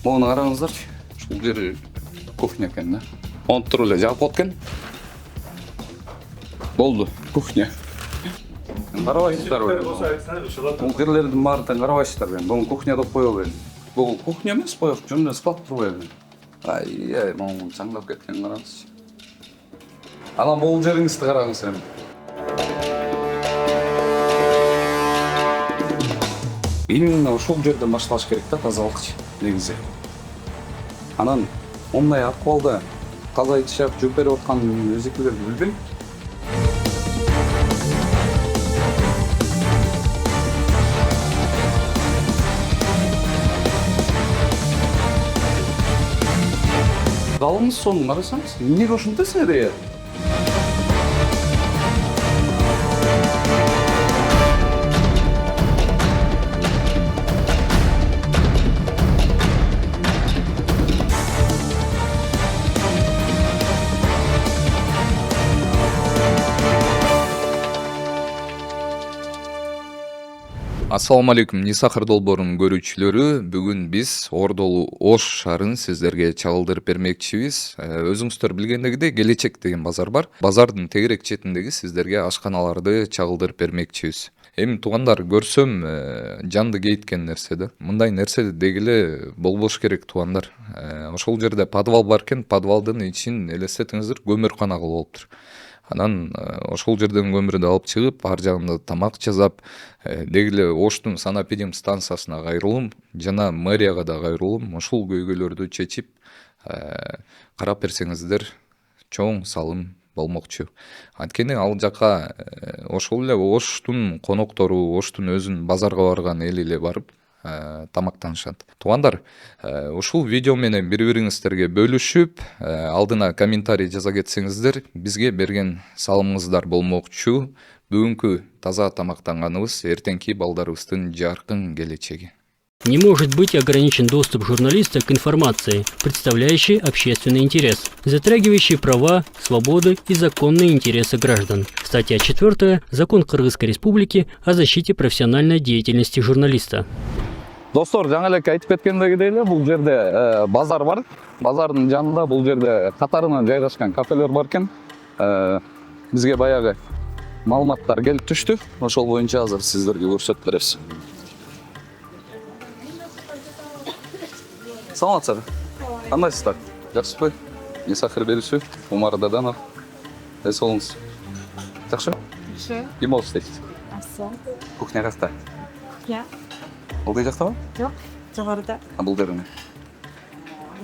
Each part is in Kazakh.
Моны қараңыздаршы. Ушул жери кухня экен да. Онтуруп эле жаап коет экен. Болду, кухня. Карабайсыздарбы? Бул жерлердин баарын карабайсыздарбы? Бул кухня деп коелу. Бул кухня эмес, боек жөн эле склад турбайбы? Ай, могу чаңдап кеткен караңызчы. Анан бул жериңизди караңыз эми. Именно ушул жерден башталыш керек да тазалыкчы негизи. Анан ондай акыбалда таза ичип жүрүп берип атканын өзүкүлөрдү билбейм. Kalmış sonun arasınız. Niye hoşundasın nereye? Assalamu alaikum, Нисахар долбоорунун көрүүчүлөрү. Бүгүн биз Ордолу Ош шаарын сиздерге чагылдырып бермекчибиз. Өзүңүздөр билгендегидей Келечек деген базар бар. Базардын тегерек четиндеги сиздерге ашканаларды чагылдырып бермекчибиз. Эми туугандар, көрсөм жанды кейиткен нерсе да. Мындай нерсе дегиле болбош керек туугандар. Ошол жерде подвал бар экен, подвалдын ичин элестетиңиздер, көмүркана кылып алыптыр. Анан ошол жерден көмүрдү алып чыгып, ар жагында тамак жасап, дегиле Оштун санэпидем станциясына кайрылым, жана мэрияга да кайрылым, ошол көйгөйлөрдү чечип, карап берсеңиздер чоң салым болмокчу. Анткени ал жака ошол эле Оштун коноктору, Оштун өзүнүн базарга барган эли эле барып тамактанышат. Туугандар, ушул видео менен бири-бириңиздерге бөлүшүп, алдына комментарий жаза кетсеңиздер, бизге берген салымыңыздар болмокчу. Бүгүнкү таза тамактанганыбыз эртеңки балдарыбыздын жаркын келечеги. Не может быть ограничен доступ журналиста к информации, представляющей общественный интерес, затрагивающей права, свободы и законные интересы граждан. Статья 4. Закон Кыргызской Республики о защите профессиональной деятельности журналиста. Достор, жаңы эле айтып кеткендегидей эле бул жерде базар бар. Базардын жанында бул жерде катарынан жайгашкан кафелер бар экен. Бизге баягы маалыматтар келип түштү. Ошол боюнча азыр сиздерге көрсөтүп беребиз. Саламатсыздар. Кандайсыздар? Жакшысызбы? Нисахар берүүсү, Умар Даданов. Эсолуңуз. Жакшы? Жакшы. Ким болуп иштейсиз? Асыл. Кухня каста? Я. Ылдый жактабы? Жок. Жогоруда. А бул жерде?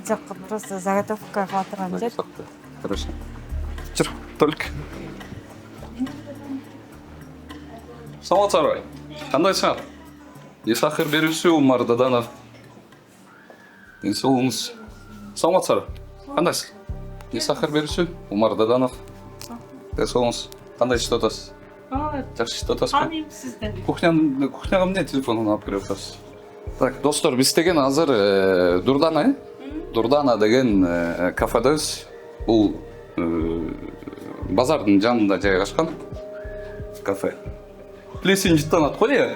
Жок, просто заготовка кылып турган жер. Хорошо. Чыр, только. Саламатсыздар. Кандайсыңар? Нисахар берүүсү, Умар Даданов. Эсолуңуз. Саламатсыздар. Кандайсыз? Нисахар берүүсү, Умар Даданов. Эсолуңуз. Кандай иштеп атасыз? Жакшы иштеп атасызбы? Таныйм сизди. Кухняга эмне телефонун алып кирип атасыз? Так, достор, биз деген азыр Дурдана, Дурдана деген кафедебиз. Бул базардын жанында жайгашкан кафе. Плесин жыттанат го э?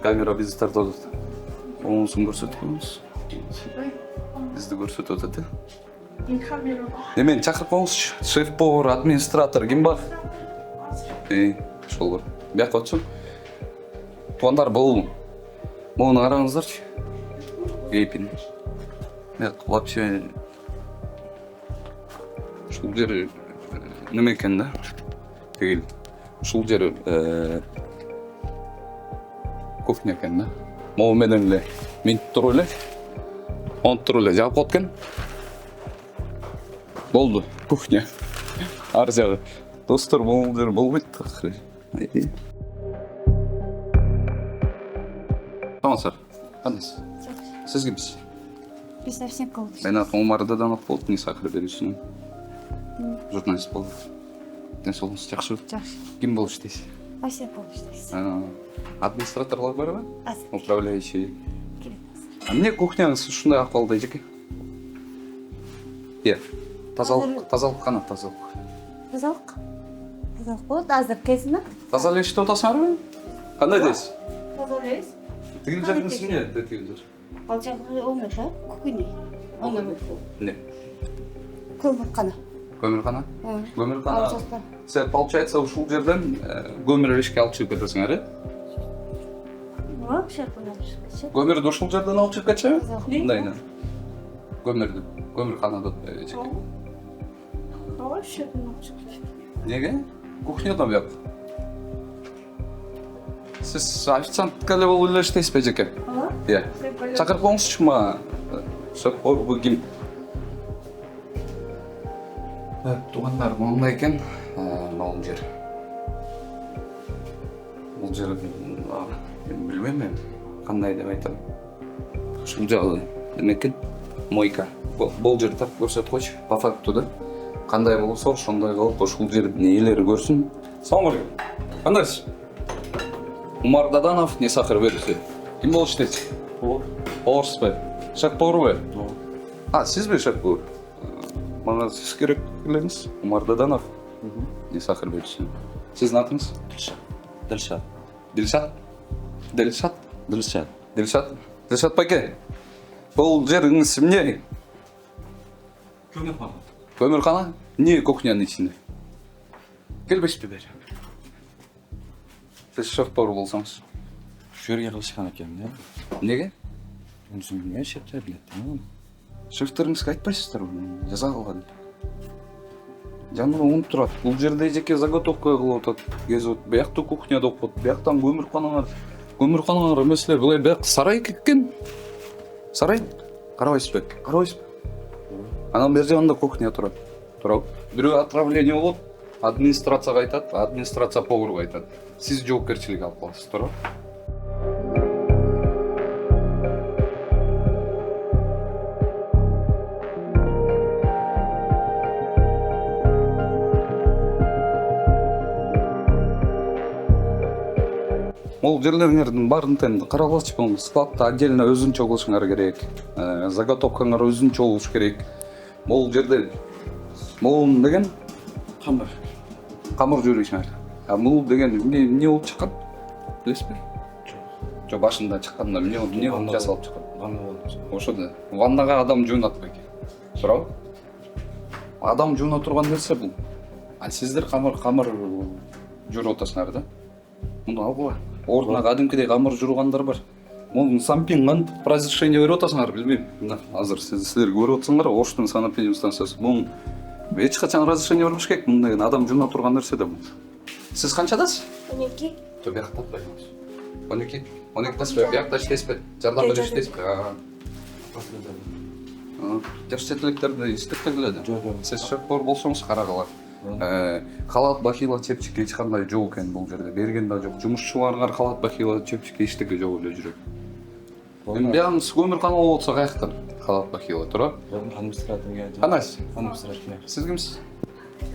Камера бизди тартып атат. Оңусун көрсөтүп коюңуз. Бизди көрсөтүп атат, Эмени чакырып коюңузчу. Шеф-повар, администратор ким бар? Ошол бар. Бияка отчу. Туугандар, бул моуну караңыздарчы. Кейпин. Вообще ушул жери неме экен да? Тегил. Ушул жери кухня экен да. Могу менен эле минтип туруп эле, онтуруп эле жаап коет экен. Болду, кухня. Ар жагы. Достор, бул жер болбойт. Саламатсыздар. Кандайсыз? Сиз кимсиз? Биз совсем кылдык. Мен Умар Даданов болуп, Нисахар берүүсүнүн журналист болуп. Деңсоолугуңуз жакшыбы? Жакшы. Ким болуп иштейсиз? Совсем болуп иштейсиз. Администраторлор барбы? Управляющий. Келет. Эмне кухняңыз ушундай акыбалда эжеке? Тазалык кана, тазалык. Тазалык. Тазалык болот. Азыр кезине. Таза эле иштеп атасыңарбы? Кандай дейсиз? Таза элебиз. Тигил жагыңыз эмне? Тигил жак. Ал жағы оңаша, күкіне. Оңаша. Не? Көмірқана. Көмірхана? Ал Көмірхана. жақта. Сен, получается, ушул жерден көмір ішке алып шығып кетесің, әрі? Вообще куда-то. Көмірді ушул жерден алып шығып кетші? Жоқ. Дайна. Көмірді. Көмірханада ішке. Вообще куда-то. Неге? Кухняда бияқ. Сіз официанткале болып ойлаштайсыз бе, жеке? Иә. Шақырып қоңызшы ма? Шақыр бүгін. Туғандар мұнда екен, малын жер. Бұл жер, білмеймін мен, қандай деп айтам. Шыл жағы, демекен, мойка. Бұл жер тап көрсет қойшы, по факту да. Қандай болса, сондай қалып, шыл жердің иелері көрсін. Салам алейкум. Қандайсыз? Умар Даданов, не сахар беруші. Кім болып ішінесіз? Поварсыз бе? Шеф-повар бе? А, сіз бе шеф-повар? Мана сіз керек біліңіз? Умар Даданов, не сахар беруші. Сіздің атыңыз? Дилшат. Дилшат? Дилшат? Дилшат. Дилшат? Дилшат паке? Бұл жеріңіз не? Көмірхана. Көмірхана? Не кухняның ішінде? Келбеш бе бері? Сіз шеф-повар болсаңыз. Жерге қылышқан екен, не? Неге? Өзім білмей шептер білетті. Шефтеріңізге айтпайсыздар, жаза қалған. Жанына ұнып тұрады. Бұл жерде жеке заготовка қылып отады. Кезіп, бияқты кухняда оқып, бияқтан көмірханалар мәселе бұлай бияқ сарай кеткен. Сарай? Қарабайсыз бе? Қарабайсыз бе? Анам бер жағында кухня тұрады. Тұрау. Біреу отравление болады, администрацияға айтады, администрация поварға айтады. Сіз жауапкершілік алып қаласыз, тұрау. Ол жерлеріңердің барын тәнді қаралғашы бұл складта отдельно өзінче қылышыңар керек, заготовкаңар өзінче олыш керек. Ол жерде молын деген қамыр жүрейшіңар. Мұл деген не олып шыққан? Білес бе? Жоқ, башында шыққанда не олып жасалып шыққан? Ванна болды. Ошыды. Ваннаға адам жуынат беке. Сұрау? Адам жуына тұрған нәрсе бұл. А сіздер қамыр жүрі отасыңар да? Мұны алғыла. Ордына қадымкідей қамыр жүрғандар бар. Оның сампинған разрешение беріп отасыңар, білмеймін. Азыр сіздер көріп отсыңар, Оштың санапинем станциясы. Бұның ешқашан разрешение бермеш керек, мұндай адам жуына тұрған нәрсе де бұл. Сіз қаншадасыз? 12. Төбе қаттап байымыз. 12? 12-тасыз бе? Бияқта іштейсіз бе? Жардан бір іштейсіз бе? Жәршетіліктерді істікті келеді. Сіз шеф-повар болсаңыз қара қалар. Халат бахила чепчикке ешқандай жоқ екен бұл жерде. Берген да жоқ. Жұмысшыларға халат бахила чепчикке ештеңе жоқ өле жүрек. Бияңыз көмірхана болса қаяқтар халат бахила тұра? Администраторға. Қанайсыз? Администратор. Сіз кімсіз?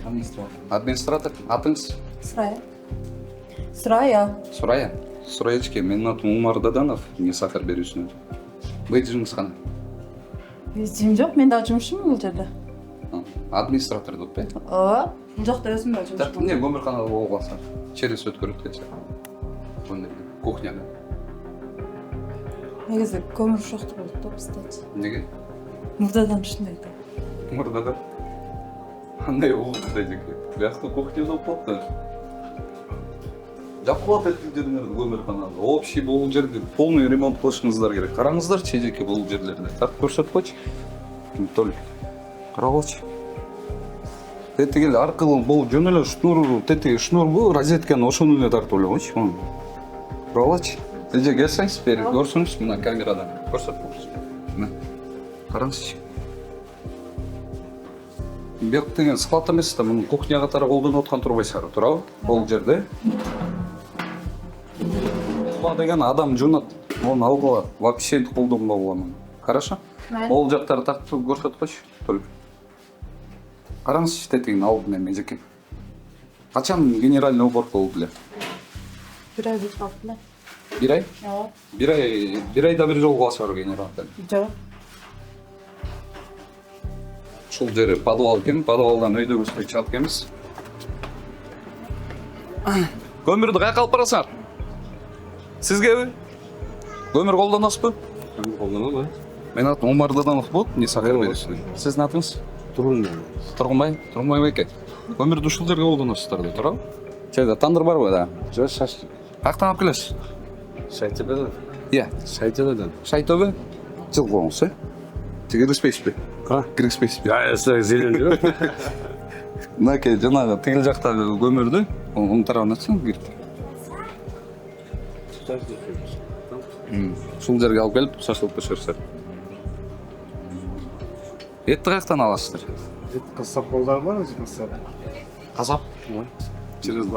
Администратор. Администратор. Атыңыз? Сұрая. Сұрая. Сұрая. Сұраячке, менің атым Умар Даданов, не сахар бересің. Бейджіңіз қана? Бейджім жоқ, мен да жұмысшымын бұл жерде. Администратор деп пе? Жоқ та өзім бе жұмысшымын. Не, көмірханада болғанса, через өткөріп кетсе. Кухняда. Негізі көмір жоқты болды да бізде. Неге? Мұрдадан шындайды. Мұрдадан? Қандай оғылды деке? Бияқты кухняда болыпты. Жапылат әтілдеріңерді көмірханада. Общий бұл жерде полный ремонт қылышыңыздар керек. Қараңыздар чедеке бұл жерлерде. Тартып көрсет қойшы. Толь. Қарағылшы. Тетігел арқылы бұл жөнелі шнур, тетіге шнур бұл розетканы ошынылы тартып өлі қойшы. Қарағылшы. Теже келсеңіз бері көрсіңіз мұна камерадан. Көрсет қойшы. Қараңызшы. Бек деген сқлат емес, мұның кухня қатары қолдан отқан тұрбайсары. Тұрау, бұл жерде. Бұл деген адам жунат, оны алғыла, вообще қолдан бағыламын. Қараша? Ол жақтары тартып көрсет қойшы. Только. Қараңыз тетігін алдымен мен жеке. Қачан генеральный уборка болды біле? Bir ay bir kaldı. Bir ay? Evet. Bir ayda bir жол қыласар генералдан. Жоқ. Шул жері подвал екен, подвалдан өйді өспек чалып кеміз. Көмірді қай қалып барасыңар? Сізге бі? Көмір қолданасыз бі? Қолданады. Менің атым Омар Даданов болды, Ниса Қайырбайдың. Сіздің атыңыз? Тұрғынбай. Тұрғынбай беке. Өмірді ушул жерге колдоносуздар да, туурабы? Жерде тандыр барбы да? Жоқ, шаш. Каяктан алып келесиз? Шайтөбеден. Иә. Шайтөбеден. Шайтөбе. Жыл коңуз, э? Киргизбейсизби? Киргизбейсизби? Зелен. Мынакей жанагы тигил жактагы көмүрдү оң тарабына ачсаң кирип. Ушул жерге алып келип шашлык пиширсиңер. Этти каяктан аласыздар? Қасап қолдар бар, қасап. Казап.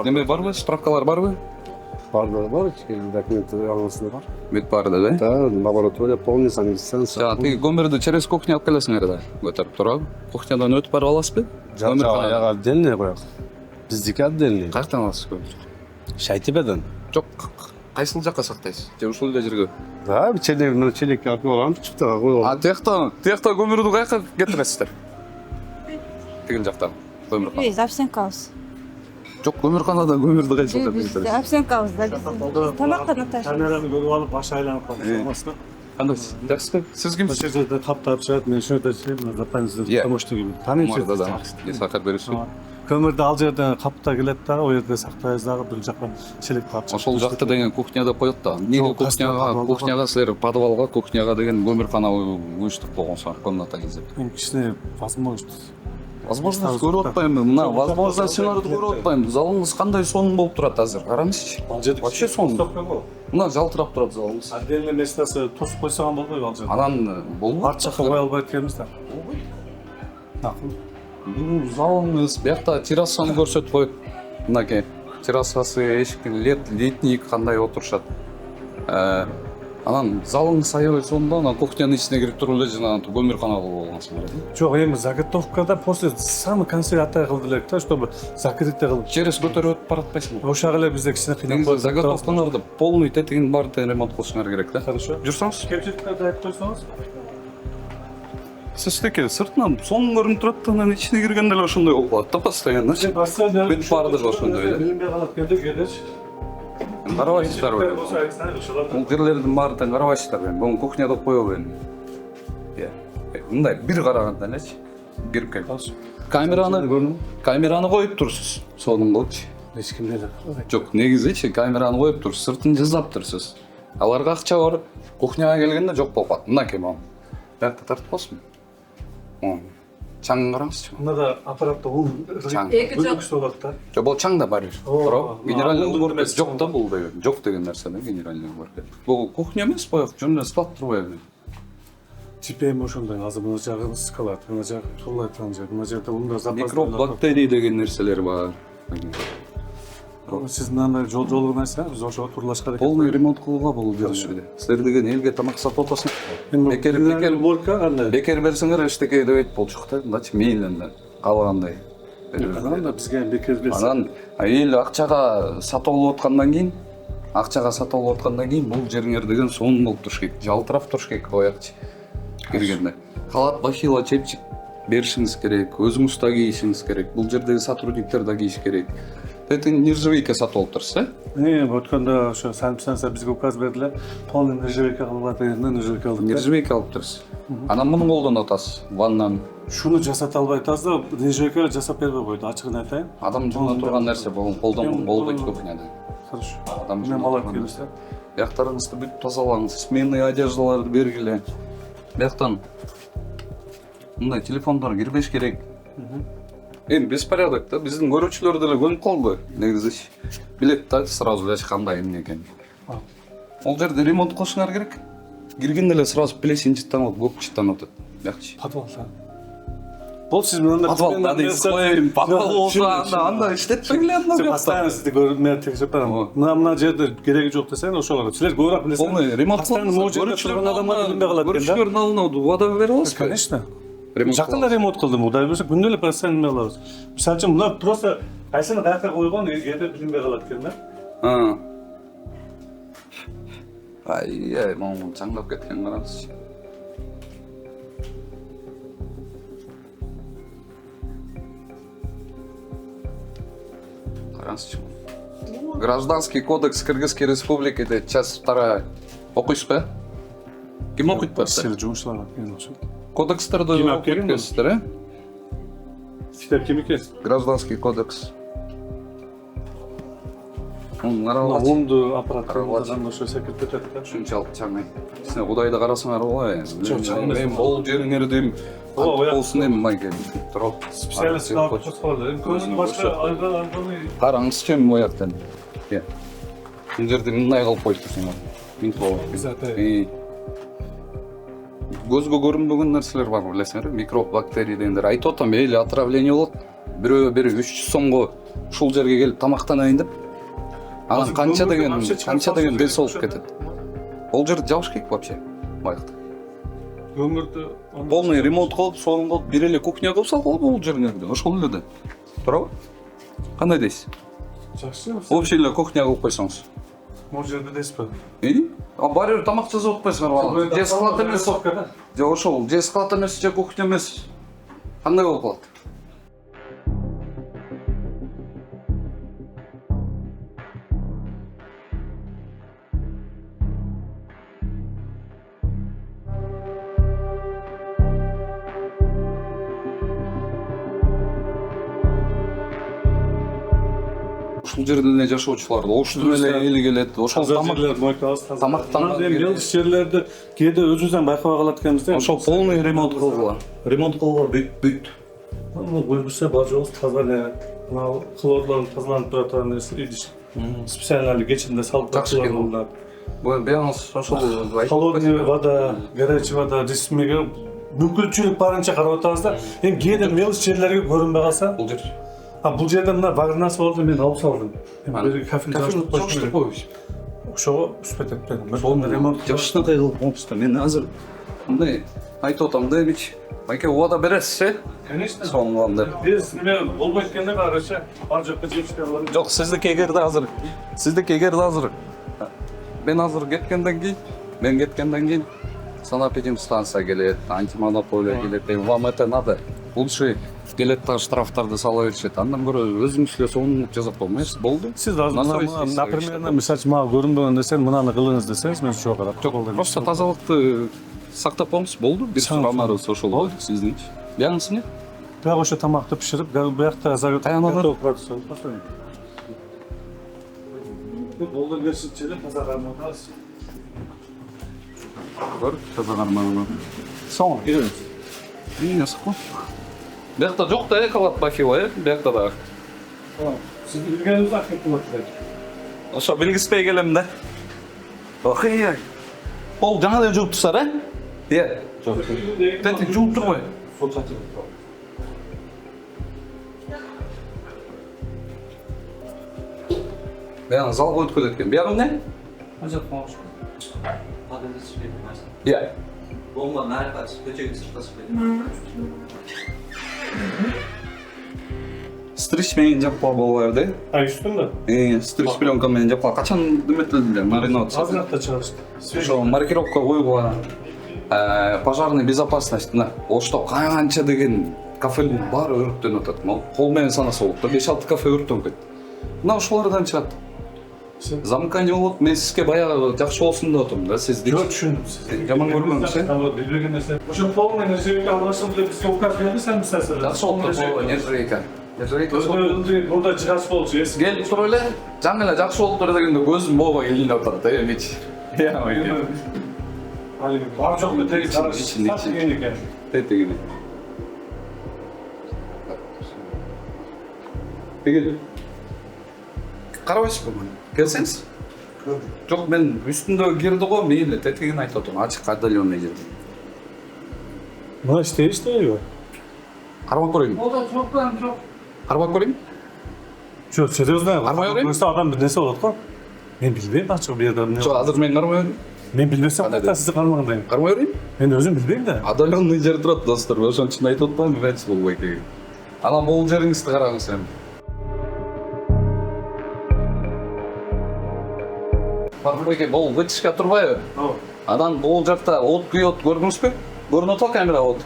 Неме барбы? Справкалар барбы? Барлығы бар, документі алғысында бар. Бет бар да, Да, лаборатория полный санитарный. Жана тиги көмүрдү через кухня алып келесиңер да. Көтөрүп турабы? Кухнядан өтүп барып аласызбы? Аяғы отдельный қояқ. Біздікі отдельный. Каяктан аласыз көмүрдү? Шайтөбеден. Жок, кайсыл жакка сактайсыз? Же ушул эле жерге? Да, челекке алып алам, чыптаға қойып. Тиякта көмүрдү каяка кетиресиздер? Тигил жактан көмүркана. Biz Apsenkaus. Жок, көмүрканада көмүрдү кайсыл Biz кетиресиздер? Apsenkaus да biz тамақтана ташып. Камераны көріп алып, баш айланып қалды. Кандай? Жакшы. Сиз кимсиз? Осы жерде таптап шығады, мен шөйт айтайын, запаныңызды Иә. помощник gibi. Омар Даданов. Сахар бериши. Көмірді ал жерден қапта келеді дағы, ол жерде сақтайыз дағы, бір жақтан шелекті алып шығады. Ошол жакта деген кухняда коет да. Неге кухняга силер подвалга, кухняга деген көмүркана уюштуруп койгонсуңар комната кезип. Мен кішкене возможность. Возможно, көрүп атпаймынбы. Мына возможно сценарийди көрүп атпаймынбы. Залыңыз кандай сонун болуп турат азыр? Караңызчы. Ал жерде Вообще сонун. Мына жалтырап турат залыңыз. Отдельный местасы тосып қойсаған болбойбу ал жерде. Анан болбойт. Арт жаққа қоя албай келеміз да. Бул залыңыз биякта террасаны көрсөтүп коет. Мынакей террасасы, эшиктин летний кандай отурушат. Анан залыңыз аябай сонун да, анан кухнянын ичине кирип туруп эле жана көмүркана кылып алгансыңар. Жоқ, эми заготовкада после самый конце атай кылды элек да, чтобы закрытый кылып. Через көтөрүп өтүп баратпайсыңбы? Ошол эле бизде кичине кыйнап Негизи заготовкаларды полный тетигин баарын ремонт кылышыңар керек да. Хорошо. Жүрсөңүз. Кемчиликтерди айтып койсоңуз. Сиздики сыртынан сонун көрүнүп турат да, анан ичине киргенде эле ошондой болуп калат да постоянно. Бүт баардыгы ошондой эле. Билинбей калат келди, келеш. Карабайсыздарбы? Бул жерлердин баарын тең карабайсыздарбы? Бул кухняда коёбу эми? Иә. Мындай бир караганда элечи кирип келип. Камераны коюп турсуз. Сонун кылчы. Эч кимде эле. Жок, негизичи камераны коюп турсуз, сыртын жасап турсуз. Аларга акча бар, кухняга келгенде жок болуп калат. Мынакей мам. Бакта тартып болсун. Чаңын караңызчы. Мына да аппаратта ул Чаң. бөлүксү болот да. Жок, бул чаң да бар. Туурабы? Генеральный ал убор эмес. жок да бул деген. Жок деген нерсе да генеральный убор. Бул кухня эмес, боёк, жөн эле склад турбайбы? Типеми ошондой, азыр мына жагы скалат, мына жагы турлайт, ана жер. Мына жерде унда запас. Микроб, бактерия деген нерселер бар. Сиз мындай жол нерсе, биз ошого турлашкан экен. Полный ремонт кылууга болуп жерде. Силер деген элге тамак сатып атасыңар. Бекер уборка кандай? Бекер берсеңер эчтеке дебейт болчук да, мындачы мейлинден калгандай. Анан бизге бекер берсе. Анан эл акчага сатып алып аткандан кийин, бул жериңер деген сонун болуп туруш керек. Жалтырап туруш керек боякчы. Киргенде. Халат, бахила, чепчик беришиңиз керек, өзүңүз да кийишиңиз керек. Бул жердеги сотрудниктер да кийиш керек. Это нержавейка сатып алып турсуз, Өткөндө ошо санкция бизге указ бердилер. Полный нержавейка кылгыла дегенде нержавейка алдык. Нержавейка алып турсуз. Анан муну колдонуп атасыз. Ваннаны. Шуну жасата албай атасыз да, нержавейка жасап бербей койду, ачыгын айтайын. Адам жана турган нерсе болбойт кухняда. Хорошо. Адам Мен алып келесиз. Бияктарыңызды бүт тазалаңыз, сменный одеждаларды бергиле. Бияктан мындай телефондар кирбеш керек. Эми беспорядок да, биздин көрүүчүлөр деле көнүп калды. Негизи билет да сразу эле кандай эмне экен. Ол жерде ремонт кылышыңар керек. Киргенде эле сразу плесень жыттанып, көк жыттанып атат. Биякчы. Подвалда. Бул сиз мындай подвал болса анда иштетпегиле анда. Постоянно сизди көрүп мен текшерип барам. Мына жерде кереги жок десең ошолор. Силер көбүрөөк билесиңер. Полный ремонт постоянно могу жерде турган адамдар билинбей калат экен да. Көрүүчүлөрдүн алдына убада бере аласызбы? Конечно. Жакында ремонт кылдым, Кудай буйрса, күндө эле постоянно биле алабыз. Мисалы үчүн мына просто кайсыны каяка койгон жерде билинбей калат экен да. Ай, мамам чаңдап кеткен караңызчы. Караңызчы. Гражданский кодекс Кыргызской Республики, часть 2. Окуйсузбу? Ким окуйт барса? Сер жұмысшылар екен осы. Кодекстерді Ким алып келген окуйт кесіздер, э? Китап кім екен? Гражданский кодекс. Оның Мына қаралғач. оңды аппарат Қаралғач. адамдар ошо секіріп кетеді да. Шунчалык чаңай. Сен Кудайды карасаңар ой. Жоқ, чаңмайсың. Мен бол жериңердим. Ооба, ояк. Болсын эми майке. Туруп. Специалист алып қосқалды. Көзін башқа айғаны... Караңызчы эми бояктан. Е. Бул жерде мындай кылып коюптур. Микро. Көзгө көрүнбөгөн нерселер бар билесиңер, микроб, бактерия дегендер. Айтып атам, эли отравление болот. Бирөө бери 300 сомго ушул жерге келип тамактанайын деп. Анан канча деген бес болуп кетет. Ол жерди жабыш керек вообще. Байыкты. Өмірді... Полный ремонт кылып, соны кылып, бир эле кухня кылып салып бул жерге. Ошол эле да. Туурабы? Кандай дейсиз? Жақсы. Вообще эле кухня кылып койсоңуз. Ол жерде дейсіз ба? Баары бир тамак жасап атпайсыңар бала. Же склад эмес. Же ошол, же склад эмес, же кухня эмес. Кандай болуп калат? Ушул жерде эле жашоочулар оштун эле эли келет. Ошол тамактанган мелдиш жерлерди кээде өзүбүздөн байкабай калат экенбиз да. ошол полный ремонт кылгыла. Ремонт кылгыла бүт. Көбүсө бажыбыз таза эле мына хлорлордун тазаланып турат нерсе идиш. Специально кечинде салып Жакшы экен. Бул бияңыз ошол холодный вода, горячий вода ресмиге мүмкүнчүлүк барынча карап атабыз да. Эми кээде мелдиш жерлерге көрүнбөй калса, бул жер. бул жерде мына багырнасы болду, мен алып салдым. Эми Кафе кафе коюш. ошого үспөт этпедим. Сонун ремонт Жашынакай кылып коюпсуздар. Мен азыр мындай айтып атам да эмич. Майке убада бересиз, э? Конечно. Сонун кылам. Биз неме болбойт экенде барыча, ар жакка жепишке алып. Жок, сиздики эгерде азыр. Мен азыр кеткенден кийин санэпидемстанция келет, антимонополия келет. Вам это надо. Лучше келет та штрафтарды сала беришет. Андан көрө өзүңүз эле сонун жасап коймойсуз. Болду. Сиз азыр например, мисалы үчүн мага көрүнбөгөн десең, мынаны кылыңыз десеңиз, мен чогуу карап. Жок, просто тазалыкты сактап коңуз болду. Бир сурамарыбыз ошол болду сиздинчи. Бияңыз эмне? Бирок ошо тамакты пиширип, биякта азыр Таяналар. Болду берсин жерде таза карматабыз. Бар, таза кармаган. Соң, келебиз. Ясакпы. Биякта жок да калат бахила, э? Биякта да. Сиз билгениңиз акып болот. Ошо билгизбей келем да. Охей. Ол жаңа эле жууп турсар, э? Е. Тетик жууп турбой. Бияң залга өткөрүп кеткен. Биягы эмне? Иә. Стрич менен жапкан боло берди. Үстүндө? Стрич пленка менен жапкан. Качан деметилди маринация? Азыркта чыгышты. Ошо маркировка коюлган. Пожарный безопасность мына Ошто канча деген кафенин баары өрттөнүп атат. Кол менен санаса болот да 5-6 кафе өрттөнүп кетти. Мына ошолордон чыгат. Замкание болот, мен сизге баягы жакшы болсун деп атам да, сизди. Жок, түшүндүм. Жаман көрмөңүз, э? Билбеген нерсе. Ошо полный нерсеге албашым деп бизге указ берди, сен мисалы. Жакшы болду, нержейка. Мурда жыгач болчу, эсиң. Келип туруп эле, жаңы эле жакшы болуптур дегенде көзүм бообой илинип атат, эмичи. Али бар жок эле теги караш. Тетигини. Тегил. Карабайсызбы мына? Келсеңиз? Жок, мен үстүндө кирди го, мейли тетигин айтып атам, ачык отдаленный жерде. Мына иштейбизби? Карабап көрөйүн. Жок. Карабап көрөйүн? Жок, серьезно. Карабай көрөйүн? Көрсө адам бир нерсе болот го. Мен билбейм ачык бу жерде эмне. Жок, азыр мен карабай көрөйүн. Мен билбесем кайта сизди кармагандайм. Карабай көрөйүн? Мен өзүм билбейм да. Отдаленный жер турат, достор. Ошон үчүн айтып атпаймынбы, врач болбойт деген. Анан бул жериңизди караңыз эми. Барбайке бул вытяжка турбайбы? Анан бул жакта от күйөт, көрдүңүзбү? Көрүнүп атат камера от.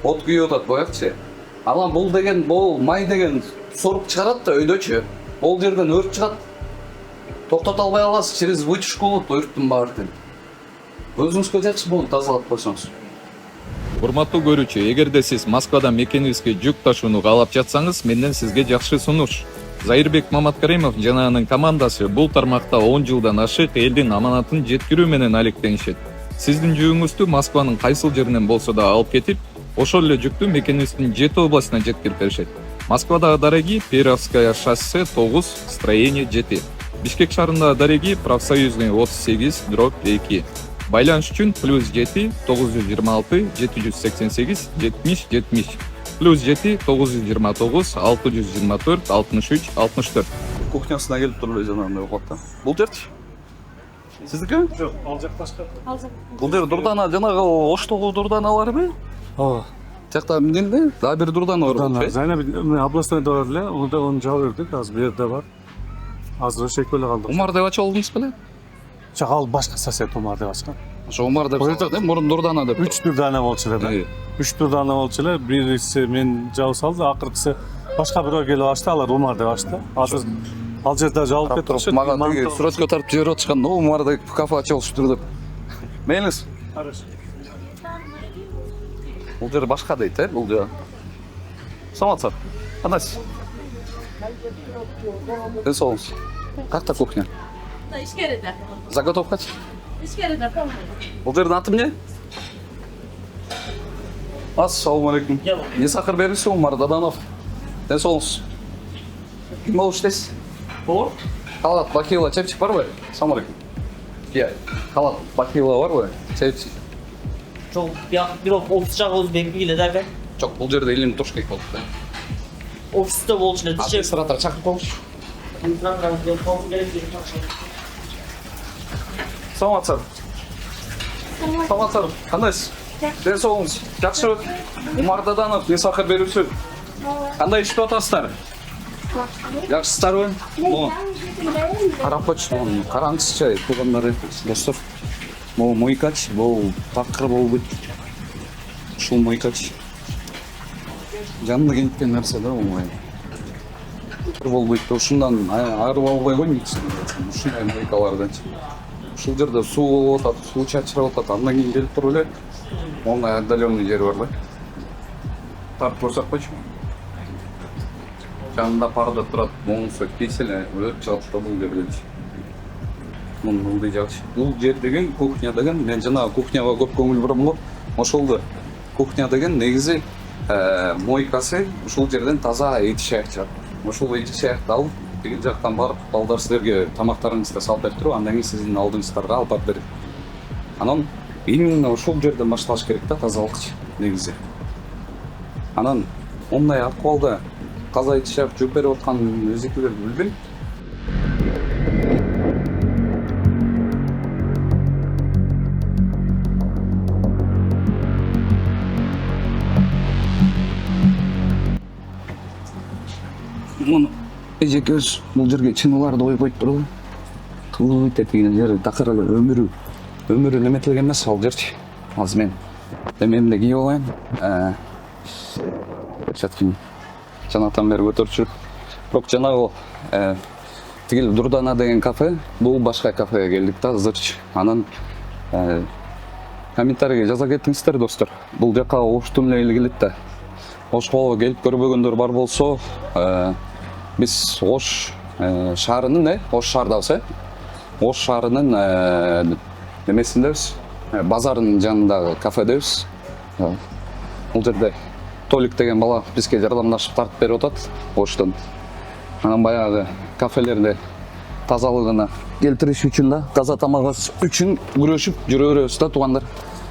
От күйүп атат боякчы. Анан бул деген, бул май деген соруп чыгарат да өйдөчү. Бул жерден өрт чыгат. Токтото албай каласыз, через вытяжку болот өрттүн баардыгы. Өзүңүзгө жакшы болуп тазалап койсоңуз. Урматтуу көрүүчү, эгерде сиз Москвадан мекенибизге жүк ташууну каалап жатсаңыз, менден сизге жакшы сунуш. Зайырбек Маматкаримов жана анын командасы бул тармакта 10 жылдан ашык элдин аманатын жеткирүү менен алектенишет. Сиздин жүгүңүздү Москванын кайсыл жеринен болсо да алып кетип, ошол эле жүктү мекенибиздин 7 областына жеткирип беришет. Москвадагы дареги Перовская шоссе 9, строение 7. Бишкек шаарындагы дареги Профсоюзный 38/2. Байланыш үчүн +7 926 788 70 70 +7 929 624 63 64. Кухнясына келип туруп эле жанагындай окуп да. Бул жерчи? Сиздики? Жок, ал жак башка. Бул жер дурдана жанагы Оштогу дурданаларбы? Ооба. Тиякта эмнеде? Дагы бир дурдана бар. Зайна областойдо бар эле, onu жабып бердик, азыр бу жерде бар. Азыр ошо экөө эле калды. Умар деп ачып алдыңыз беле? Жок, ал башка сосед Умар деп ачкан. Ошо Умар деп салды, мурун дурдана деп. 3 дурдана болчу эле да. 3 дурдана болчу эле, бирisi мен жабып салды, акыркысы башка бирөө келип ачты, алар Умар деп ачты. Азыр ал жерде жабып кетип атышат. Мага тиги сүрөткө тартып жиберип атышкан, Умар деп кафе ачып алыштыр деп. Мейңиз? Хорошо. Бул жер башка дейт, бул жер. Саламатсыздар. Кандайсыз? Ден соолугуңуз. Какта кухня? İşkeride. Заготовкачы? İşkeride полный. Бул жердин аты эмне? Ассалому алейкум. Не сахар берилсе, Умар Даданов. Ден соолугуңуз. Ким болуп иштейсиз? Повар? Халат, бакила, чепчик барбы? Ассалому алейкум. Халат, бакила барбы? Чепчик. Çok bir ofisçak oluz bekliyle derken Жок, бул жерде элим туруш керек болуп да. ofiste bolçuna dışarı Администратор чакырып коюңузчу. Саламатсыздар. Саламатсыздар. Кандайсыз? Ден соолугуңуз. Жакшыбы? Умар Даданов, не сахар берүүсү. Кандай иштеп атасыздар? Жакшысыздарбы? Могу карап койчу, караңызчы, туугандар, достор. Могу мойкач, бул такыр болбойт. Ушул мойкач. Жанына келген нерсе да, оңой. Болбойт, ушундан арып албай коймуңуз. Ушундай мойкаларданчы. Ушул жерде суу болуп атат, суу чачырап атат, андан кийин келип туруп эле. Оңой отдаленный жери бар да. Тартып көрсөк койчу. Жанында парда турат, моңусу кеселе өрт чыгып да бул жерде. Мындай жакшы. Бул жер деген кухня деген, мен жана кухняга көп көңүл бурам го. Ошолду кухня деген негизи мойкасы ушул жерден таза эти шаяк чыгат. Ошол эти шаякты алып, тиги жактан барып, балдар силерге тамактарыңызды салып берип туруп, андан кийин сиздин алдыңыздарга алып барып берет. Анан именно ошол жерден башталыш керек да тазалыкчы негизи. Анан ондай акыбалда таза эти шаяк жүрүп берип аткан өзекелерди билбейм. Муну эжекебиз бул жерге чыныйларды коюп коюп туруп, туу тетигине жер такыр эле өмүрү неметилген эмес ал жерчи. Азыр мен эмемди кийип алайын. Чаткин жанатан бери көтөрчү. Бирок жанагы тигил Дурдана деген кафе, бул башка кафеге келдик да азырчы. Анан комментарийге жаза кетиңиздер достор. Бул жака Оштун эле келет да. Ошко келип көрбөгөндөр бар болсо, биз Ош шаарынын, Ош шаардабыз, Ош шаарынын немесиндебиз, базарынын жанындагы кафедебиз. Бул жерде Толик деген бала бизге жардамдашып тартып берип атат Оштон. Анан баягы кафелерде тазалыгына келтириш үчүн да, таза тамак үчүн күрөшүп жүрө беребиз да, туугандар.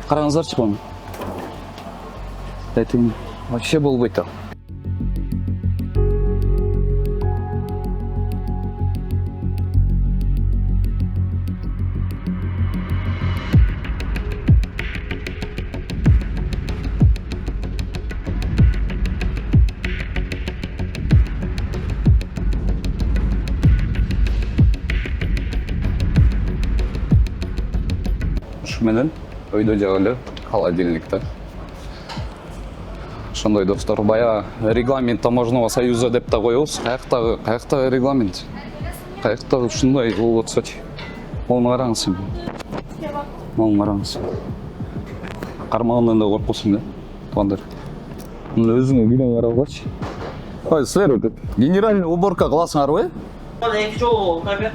Караңыздарчы буну. Этим вообще болбойт да. Ушу менен өйдө жагылы холодильникте. Ошондой достор, баягы регламент таможенного союза деп да коебуз. Каяктагы регламент? Каякта ушундай болуп атсачы. Оны караңыз. Оң қараңыз. Қармағаннан да қорқылсың да, туғандар. Мұны өзіңе күнен қарап қойшы. Ой, сіздер генеральный уборка қыласыңар ғой? Екі жол так.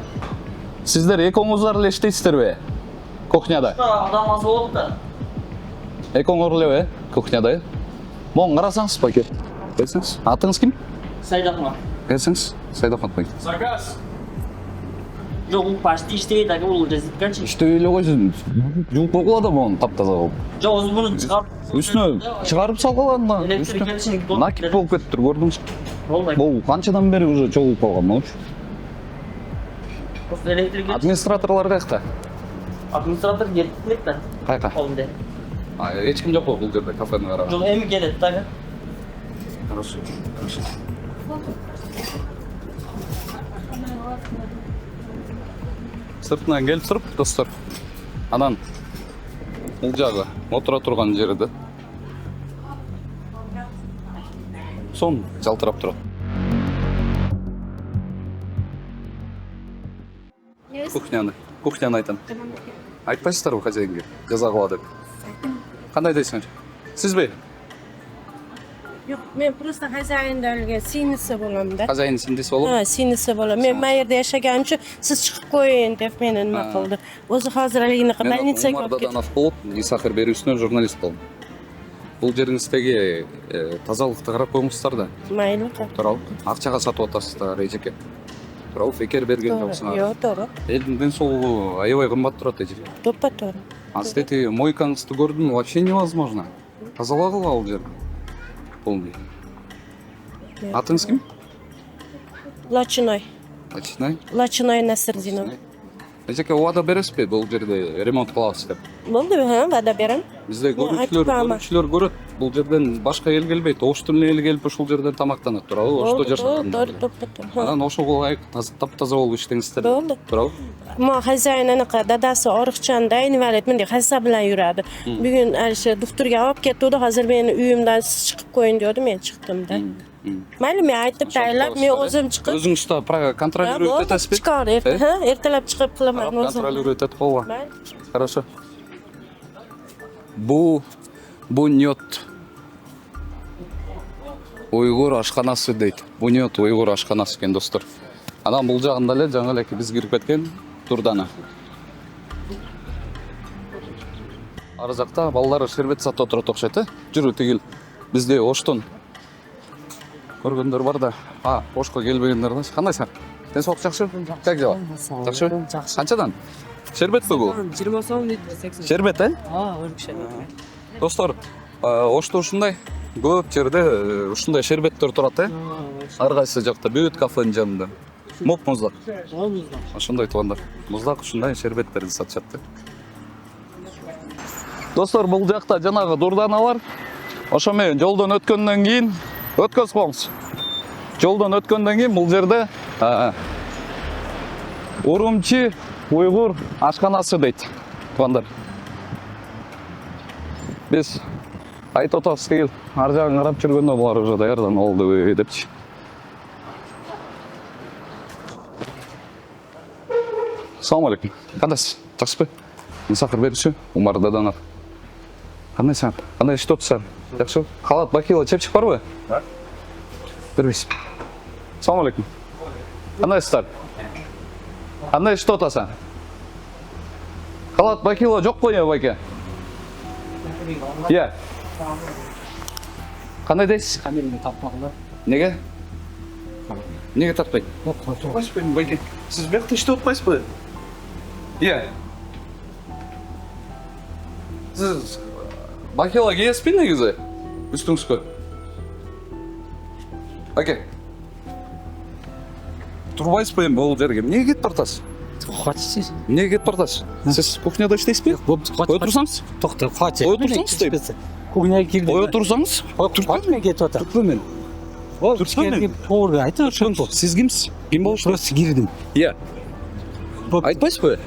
Сіздер екеуіңіздер эле иштейсиздер бе? Кухняда. Адам аз болды да. Екеуіңіз эле кухняда. Моң қарасаңыз пакет. Келсеңіз. Атыңыз кім? Сайдақма. Келсеңіз. Сайдахмет пакет. Заказ. Жоқ, ол почти іштей так ол резитканчы. İşte қойсын. Жуып қойғыла да бұны тап-таза болып. Жоқ, өзі бұны шығарып. Үстіне шығарып салғылады ма? Электр келішін Накип болып кетіп тұр, көрдіңіз. Болмайды. Бұл қаншадан бері уже чоғылып қалған ма? Просто электр келішін. Администраторлар қайықта? Администратор келіп келеді да. Қайқа? Қолында. Ешкім жоқ қой бұл жерде кафені қарап. Жоқ, әмі келеді так. Хорошо. Хорошо. Сыртынан келіп тұрып, достар. Анан бұл жағы отыра тұрған жерді. Сон жалтырап тұрады. Кухняны айтам. Айтпайсыздар ғой хозяинге, жаза қылады. Қандай дейсіңдер? Сіз бе? Yok, men просто хозяйinlarga sinisi bo'laman da. Хозяин сендесі болып? Ha, sinisi bo'laman. Men mayerda yashagan uchun siz chiqib qo'ying deb meni nima qildi. O'zi hozir haligini больницаga Мен olib ketdi. Омар болып, Исахар берүүсүнө журналист болдум. Бұл жеріңіздегі тазалықты қарап қойыңыздар да. Mayli. Туралы ақшаға сатып атасыздар, эжеке. Туралы фекер берген жоқсыңар. Yo'q, to'g'ri. Елдің денсаулығы аябай қымбат тұрады эжеке. To'ppa-to'g'ri. А кстати, мойкаңызды көрдім, вообще невозможно. Тазалағыл ал жер. Полный. Атыңыз кім? Lochinay. Лачинай? Lochinay Nasriddinova. Эжеке, уада бересіз бе бұл жерде ремонт қыласыз деп? Bo'ldi, ha, va'da beraman. Бізде айтып барамын. көрушілер көреді. Бұл жерден башқа ел келбейді. Ош тіліне ел келіп ушул жерден тамақтанады. Туралы, ошто жашағандар. To'ppa-to'g'ri. Анан ошо лайық тап-таза болып иштеңиздер. Bo'ldi. Туралы? Ma hozyayin anaqa dadasi oriqchanda invalid bunday hassa bilan yuradi. Bugun o'sha doktorga olib ketdi, hozir meni uyimdan siz chiqib qo'ying dedi, men chiqdim-da. Mayli, men aytib tayinlab, men o'zim chiqib. Өзің ұста контролирует етесіз бе? Chiqar, ertalab chiqib qilaman o'zim. Контролирует етіп қойға. Mayli. Хорошо. Буньот Уйғур ашханасы дейді. Буньот Уйғур ашханасы екен, достар. Анан бұл жағында эле жаңа эле біз кирип кеткен турдана. Ары жакта балдар шербет сатып отурат окшойт, жүрү тигил. Бизде Оштон көргөндөр бар да. Ошко келбегендер да. Кандайсың? Денсаулык жакшы? Как дела? Жакшыбы? Канчадан? Шербет бөгү? 20 сом дейт, 80. Шербет, Өркші. Достар, Ошто ушундай көп жерде ушундай шербеттер турат, ар кайсы жакта бүт кафенин жанында. Моп муздак. Ошондой туугандар. Муздак ушундай шербеттерди сатышат. Достар, бул жакта жанагы дурдана бар. Ошо менен жолдон өткөндөн кийин өткөзүп коңуз. Жолдон өткөндөн кийин бул жерде Урумчи Уйгур ашканасы дейт. Туугандар. Биз айтып атабыз тигил ар жагын карап жүргөндө булар уже даярдан болду депчи. Assalamu alaikum. Кандайсыз? Жакшысызбы? Исахар берүүчү Умар Даданов. Кандайсың? Кандай иштеп атасың? Жакшыбы? Халат бакила чепчик барбы? Бар. Бербейсиз. Assalamu alaikum. Кандайсыздар? Кандай иштеп атасың? Халат бакила жок қой, байке? Иә. Қандай дейсіз? Камераны таппағанда. Неге? Неге тартпайды? Қойспайын, байке. Сіз бияқта иштеп атпайсыз ба? Иә. Сіз бакила киесіз бе негізі? Үстіңізге. Байке. Тұрбайсыз ба бұл жерге? Неге кетіп тартасыз? Хватит. Неге кетіп тартасыз? Сіз кухняда иштейсіз бе? Ой тұрсаңыз? Тоқтар, хватит. Ой тұрсаңыз деймін. Кухняға кирdim. Ой тұрсаңыз? Хватит мен кетіп отыр. Түртпе мен. Ол Түртпе мен. кішкене тоғырға айтып Сіз кімсіз? Кім болшы? Просто кирdim. Иә. Айтпайсыз ба?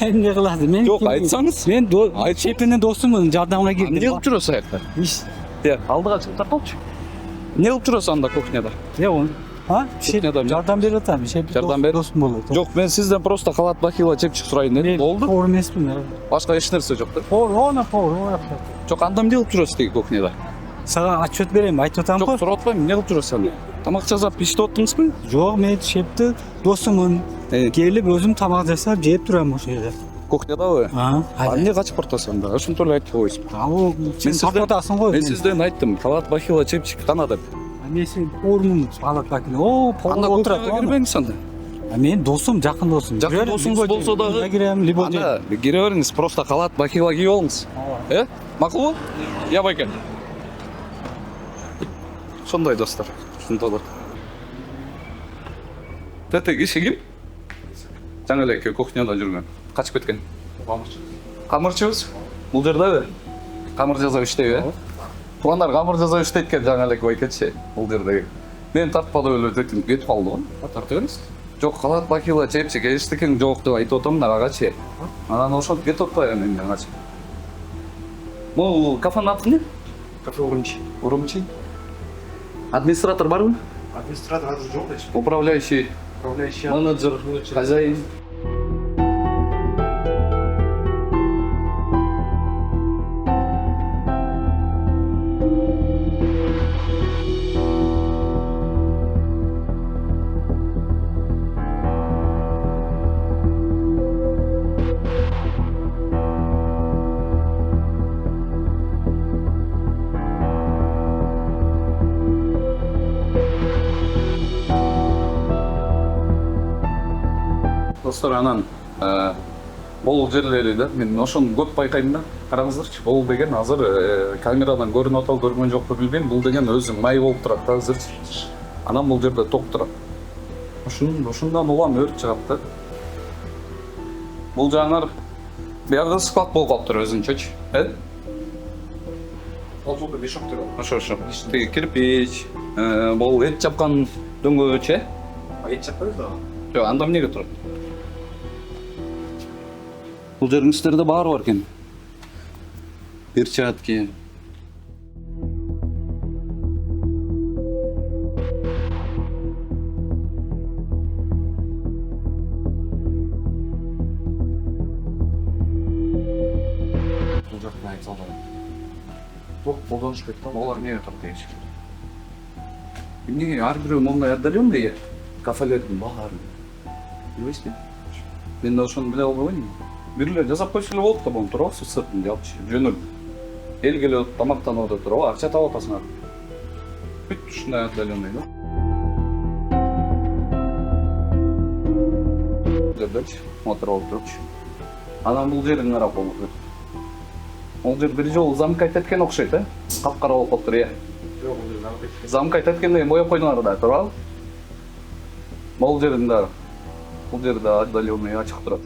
Не қылады? Мен Жоқ, айтсаңыз. Мен шепенен досымын, жардамға Не кирdim. қылып жүресіз аяқта? Иә, алдыға шығып тарталшы. Не қылып жүресіз анда кухняда? Я он Ha? Kухняда Жардам беріп жатамын. Жардам бер. Досым болады. Жок, мен сизден просто халат бакила чепчик сурайын дедим. Болду. Повар емеспін. Башка эч нерсе жок да. Повар. Жок, андам эмне кылып жүрөсүз тиги кухняда? Саған отчет беремін, айтып жатамын Жок, ғой. сурап атпайм, эмне кылып жүрөсүң? Тамак жасап иштеп аттыңызбы? Жоқ, мен шепті досымын. Келіп өзім тамақ жасап жеп тұрамын осы жерде. Кухнядабы? Эмне качып бартасың да? Ошентип эле айтып койсуң. Ал сен тартып атасың ғой. Мен сизден айттым, халат бакила чепчик кана деп. Мен сен повармын, балат бакин. О, повар Анда отырады. кухняга кирбеңиз анда. Мен досым, жақын досым. Жақын досуңуз болсо дагы киремін, либо анда кире бериңиз, просто халат бакила кийип алыңыз. Макулбу? Я байке. Сондай достор. Ушундай болот. Тете киши ким? Жаңы эле кухняда жүргөн. Качып кеткен. Камырчыбыз? Бул жердеби? Камыр жасап иштейби, э? Туугандар камыр жасап иштейт экен жаңы эле байкечи. Бул жердеги. Мен тартпады эле өтүп кетип калды го. Тартып бериңиз. Жок, халат бакила чепчик эчтекең жок деп айтып атам да агачы. Анан ошентип кетип атпайбы мен агачы. Бул кафенин аты эмне? Кафе Урумчи. Урумчи. Администратор барбы? Администратор азыр жок эч. Управляющий, менеджер, хозяин. Достор, анан бул жерлери да мен ошону көп байкайм да. Караңыздарчы, бул деген азыр камерадан көрүнүп атабы, көргөн жокпу билбейм. Бул деген өзү май болуп турат да азыр. Анан бул жерде ток турат. Ушундан улам өрт чыгат да. Бул жаңар биягы склад болуп калыптыр өзүнчөчү, Ал жолда бешок турат. Ошо. Тиги кирпич, бул эт жапкан дөңгөч, Айт чаппайбыз да. Жок, анда эмнеге турат? Бул жериңизде баары бар экен. Перчатки. Бул жактан айт салдым. Ток колдонушпайт да. Олар эмнеге турат дегенчи? Эмнеге ар бирөө мондай отдаленный кафелердин баары? Билбейсизби? Мен да ошону биле албайм. Бирлер жасап койсо эле болот да, буну туурабы, сыртын жапчы, жөнөл. Эл келип тамактанып атат туурабы, акча таап атасыңар. Бүт ушундай отдаленный да. Жердечи, мотор болуп турчу. Анан бул жерин карап болот. Ол жер бир жолу замка айтаткан окшойт, капкара болуп калыптыр, Жок, бул жерде. Замка айтаткандай бояп койдуңар да, туурабы? Бул жеринде отдаленный ачык турат.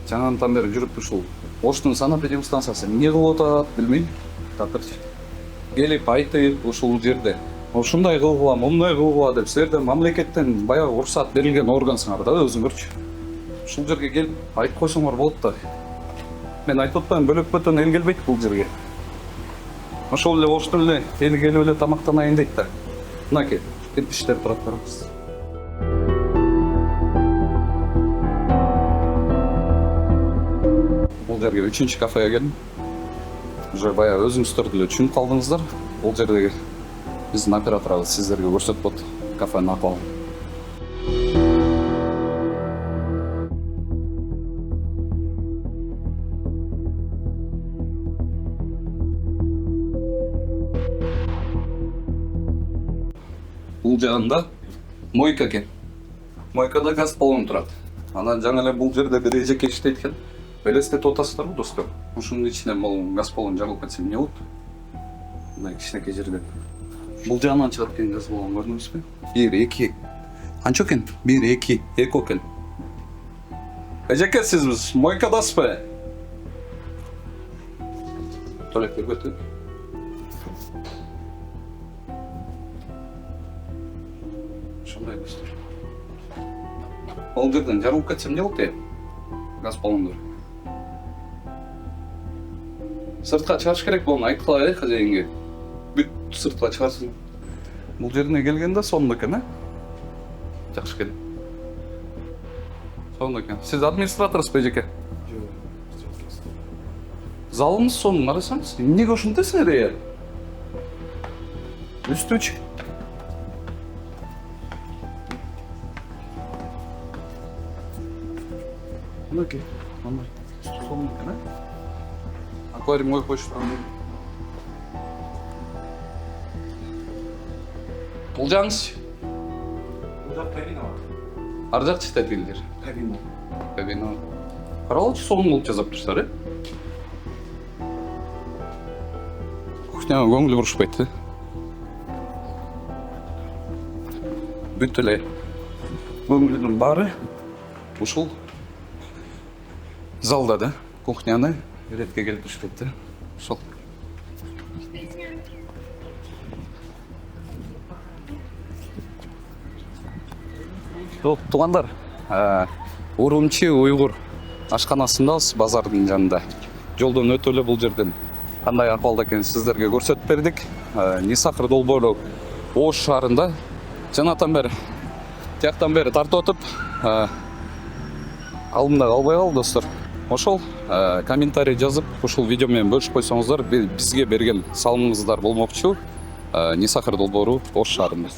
Жаңадан бери жүрүп ушул Оштун санаторий станциясы эмне кылып атат билбейм. Татырчы. Келип айтып ушул жерде ушундай кылгыла, мындай кылгыла деп силерден мамлекеттен баягы уруксат берилген органсыңар да, өзүңөрчү. Ушул жерге келип айтып койсоңор болот да. Мен айтып атпаймын, бөлөк бөтөн эл келбейт бул жерге. Ошол эле Оштун эле эл келип эле тамактанайын дейт да. Мынакей, кирпичтер турат барабыз. Бул жерге 3-чү кафеге келдим. Уже баягы өзүңүздөр деле түшүнүп калдыңыздар. Бул жердеги биздин операторубуз сиздерге көрсөтүп атат кафенин акыбалын. Бул жагында мойка экен. Мойкада газ баллон турат. Анан жаңы эле бул жерде бир эжеке иштейт экен. Элестетип атасыздарбы достор? Ушунун ичинен бул газ баллон жагылып кетсе эмне болот? Мындай кичинекей жерде. Бул жагынан чыгат экен газ баллон, көрдүңүзбү? 1, 2. Канча экен? 1, 2, 2 экен. Эжеке, сиз мойкадасызбы? Туалетке өтүп. Ушундай достор. Бул жерден жарылып кетсе эмне болот? Газ баллондор. Сыртқа чыгыш керек болуну айткыла хозяинге. Бүт сыртқа шығарсың. Бұл жеріне келгенде сонун екен, ә? Жақсы екен. Сонун екен. Сіз администраторсыз ба, жеке? Залымыз сонун, қарасаңыз. Неге ушунтесиңер, е? Үстүчү. Мінекей, мындай. Үстү сонун екен, ә? Аквариум қойып қойшы. Бұл жаңыз? Бұл жақ кабина бар. Ар жақ читателдер. Кабина. Кабина. Қаралычы сонун кылып жасап турушдар, э? Кухняга көңүл бурушпайт, э? Бүт эле көңүлдүн баары ушул залда да. Кухняны ретке келтиришет, да. Ошол. Туғандар, Урумчи уйгур ашканасындабыз, базардын жанында. Жолдон өтө эле бул жерден кандай акыбалда экенин сиздерге көрсөтүп бердик. Нисахыр долбоору Ош шаарында жанатан бери тияктан бери тартып өтүп, алдымда калбай кал достор. Ошол комментарий жазып, ушул видео менен бөлүшүп койсоңуздар, бизге берген салымыңыздар болмокчу. Нисахыр долбоору Ош шаарында.